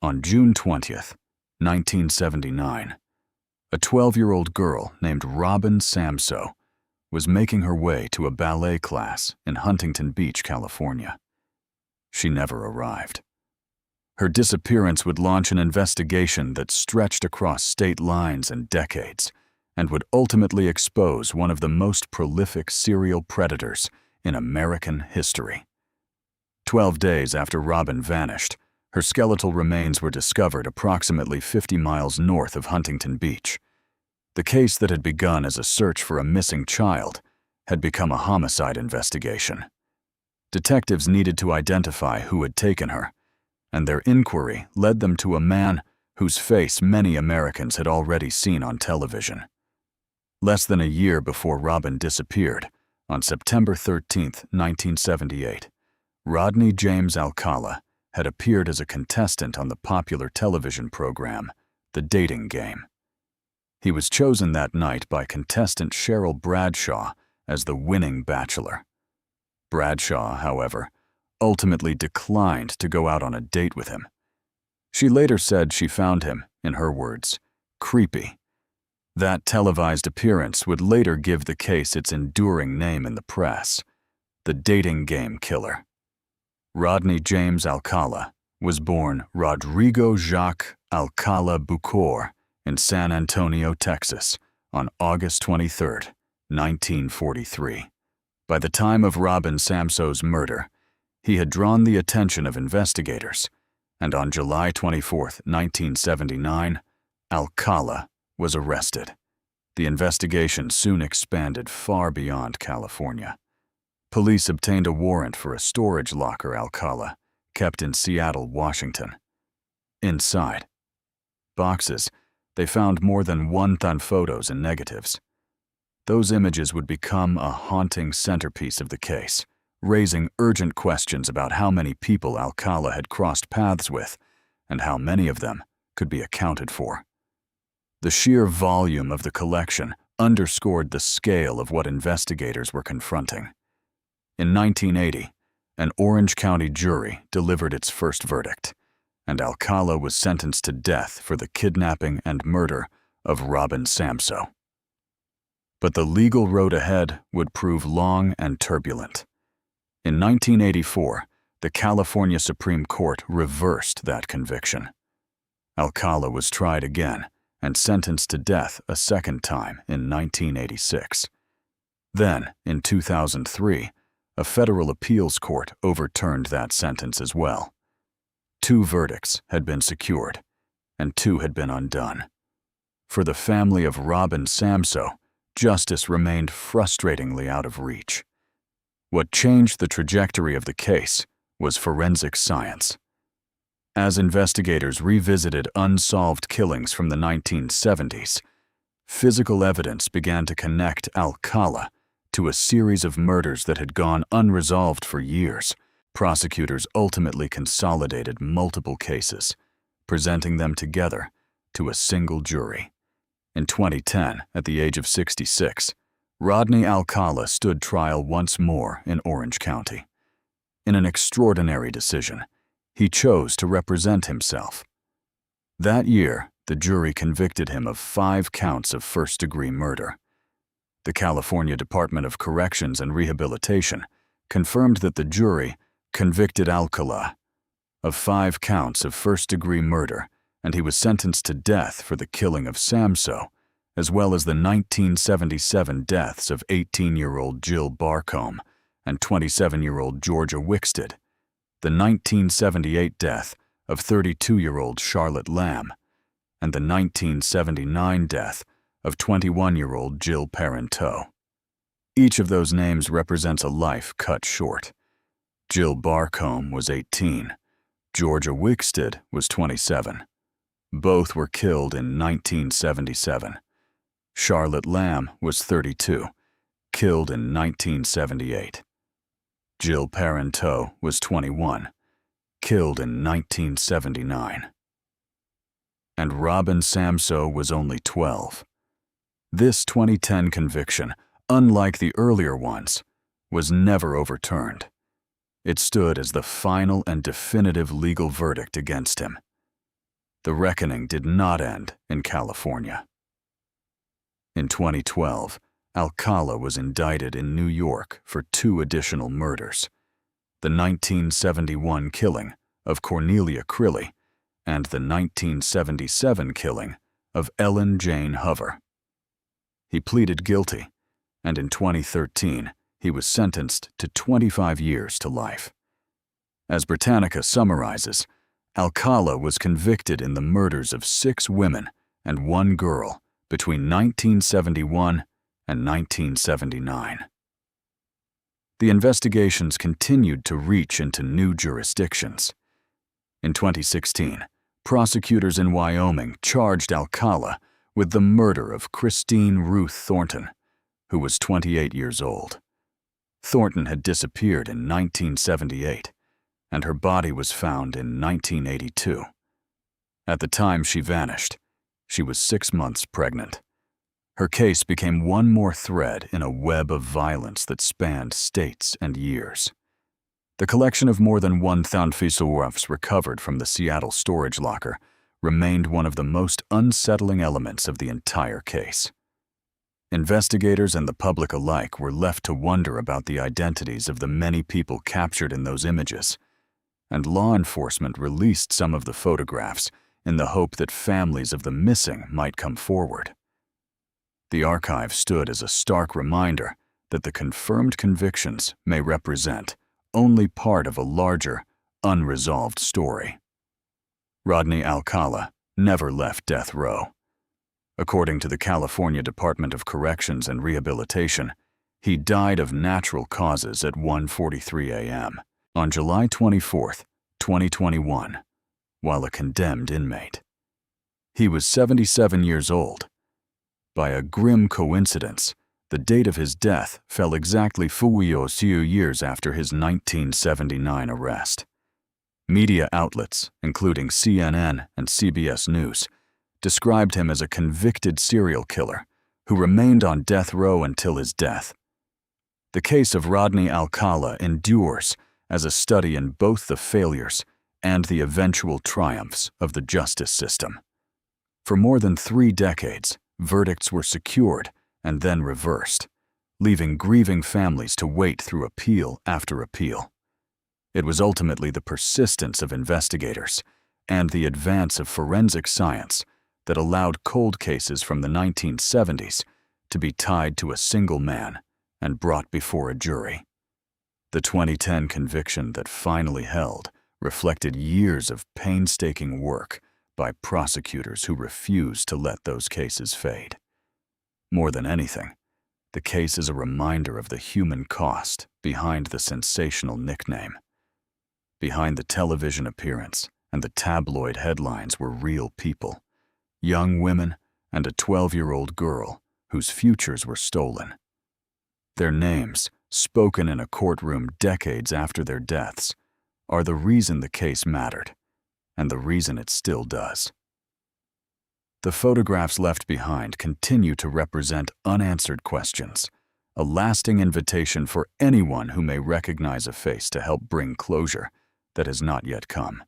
On June 20th, 1979, a 12-year-old girl named Robin Samsoe was making her way to a ballet class in Huntington Beach, California. She never arrived. Her disappearance would launch an investigation that stretched across state lines and decades, and would ultimately expose one of the most prolific serial predators in American history. 12 days after Robin vanished, her skeletal remains were discovered approximately 50 miles north of Huntington Beach. The case that had begun as a search for a missing child had become a homicide investigation. Detectives needed to identify who had taken her, and their inquiry led them to a man whose face many Americans had already seen on television. Less than a year before Robin disappeared, on September 13, 1978, Rodney James Alcala had appeared as a contestant on the popular television program, The Dating Game. He was chosen that night by contestant Cheryl Bradshaw as the winning bachelor. Bradshaw, however, ultimately declined to go out on a date with him. She later said she found him, in her words, creepy. That televised appearance would later give the case its enduring name in the press, the Dating Game Killer. Rodney James Alcala was born Rodrigo Jacques Alcala Bucor in San Antonio, Texas, on August 23, 1943. By the time of Robin Samsoe's murder, he had drawn the attention of investigators, and on July 24, 1979, Alcala was arrested. The investigation soon expanded far beyond California. Police obtained a warrant for a storage locker Alcala kept in Seattle, Washington. Inside boxes, they found more than 1,000 photos and negatives. Those images would become a haunting centerpiece of the case, raising urgent questions about how many people Alcala had crossed paths with and how many of them could be accounted for. The sheer volume of the collection underscored the scale of what investigators were confronting. In 1980, an Orange County jury delivered its first verdict, and Alcala was sentenced to death for the kidnapping and murder of Robin Samsoe. But the legal road ahead would prove long and turbulent. In 1984, the California Supreme Court reversed that conviction. Alcala was tried again and sentenced to death a second time in 1986. Then, in 2003, a federal appeals court overturned that sentence as well. 2 verdicts had been secured, and 2 had been undone. For the family of Robin Samsoe, justice remained frustratingly out of reach. What changed the trajectory of the case was forensic science. As investigators revisited unsolved killings from the 1970s, physical evidence began to connect Alcala to a series of murders that had gone unresolved for years. Prosecutors ultimately consolidated multiple cases, presenting them together to a single jury. In 2010, at the age of 66, Rodney Alcala stood trial once more in Orange County. In an extraordinary decision, he chose to represent himself. That year, the jury convicted him of 5 counts of first-degree murder. The California Department of Corrections and Rehabilitation confirmed that the jury convicted Alcala of 5 counts of first-degree murder, and he was sentenced to death for the killing of Samsoe, as well as the 1977 deaths of 18-year-old Jill Barcombe and 27-year-old Georgia Wickstead, the 1978 death of 32-year-old Charlotte Lamb, and the 1979 death of 21-year-old Jill Parenteau. Each of those names represents a life cut short. Jill Barcombe was 18. Georgia Wickstead was 27. Both were killed in 1977. Charlotte Lamb was 32, killed in 1978. Jill Parenteau was 21, killed in 1979. And Robin Samsoe was only 12. This 2010 conviction, unlike the earlier ones, was never overturned. It stood as the final and definitive legal verdict against him. the reckoning did not end in California. In 2012, Alcala was indicted in New York for 2 additional murders: the 1971 killing of Cornelia Crilly and the 1977 killing of Ellen Jane Hover. He pleaded guilty, and in 2013, he was sentenced to 25 years to life. As Britannica summarizes, Alcala was convicted in the murders of 6 women and 1 girl between 1971 and 1979. The investigations continued to reach into new jurisdictions. In 2016, prosecutors in Wyoming charged Alcala with the murder of Christine Ruth Thornton, who was 28 years old. Thornton had disappeared in 1978, and her body was found in 1982. At the time she vanished, she was 6 months pregnant. Her case became one more thread in a web of violence that spanned states and years. The collection of more than 1,000 photographs recovered from the Seattle storage locker remained one of the most unsettling elements of the entire case. Investigators and the public alike were left to wonder about the identities of the many people captured in those images, and law enforcement released some of the photographs in the hope that families of the missing might come forward. The archive stood as a stark reminder that the confirmed convictions may represent only part of a larger, unresolved story. Rodney Alcala never left death row. According to the California Department of Corrections and Rehabilitation, he died of natural causes at 1:43 a.m. on July 24, 2021, while a condemned inmate. He was 77 years old. By a grim coincidence, the date of his death fell exactly 4 years after his 1979 arrest. Media outlets, including CNN and CBS News, described him as a convicted serial killer who remained on death row until his death. The case of Rodney Alcala endures as a study in both the failures and the eventual triumphs of the justice system. For more than 3 decades, verdicts were secured and then reversed, leaving grieving families to wait through appeal after appeal. It was ultimately the persistence of investigators and the advance of forensic science that allowed cold cases from the 1970s to be tied to a single man and brought before a jury. The 2010 conviction that finally held reflected years of painstaking work by prosecutors who refused to let those cases fade. More than anything, the case is a reminder of the human cost behind the sensational nickname. Behind the television appearance and the tabloid headlines were real people, young women and a 12-year-old girl whose futures were stolen. Their names, spoken in a courtroom decades after their deaths, are the reason the case mattered, and the reason it still does. The photographs left behind continue to represent unanswered questions, a lasting invitation for anyone who may recognize a face to help bring closure that has not yet come.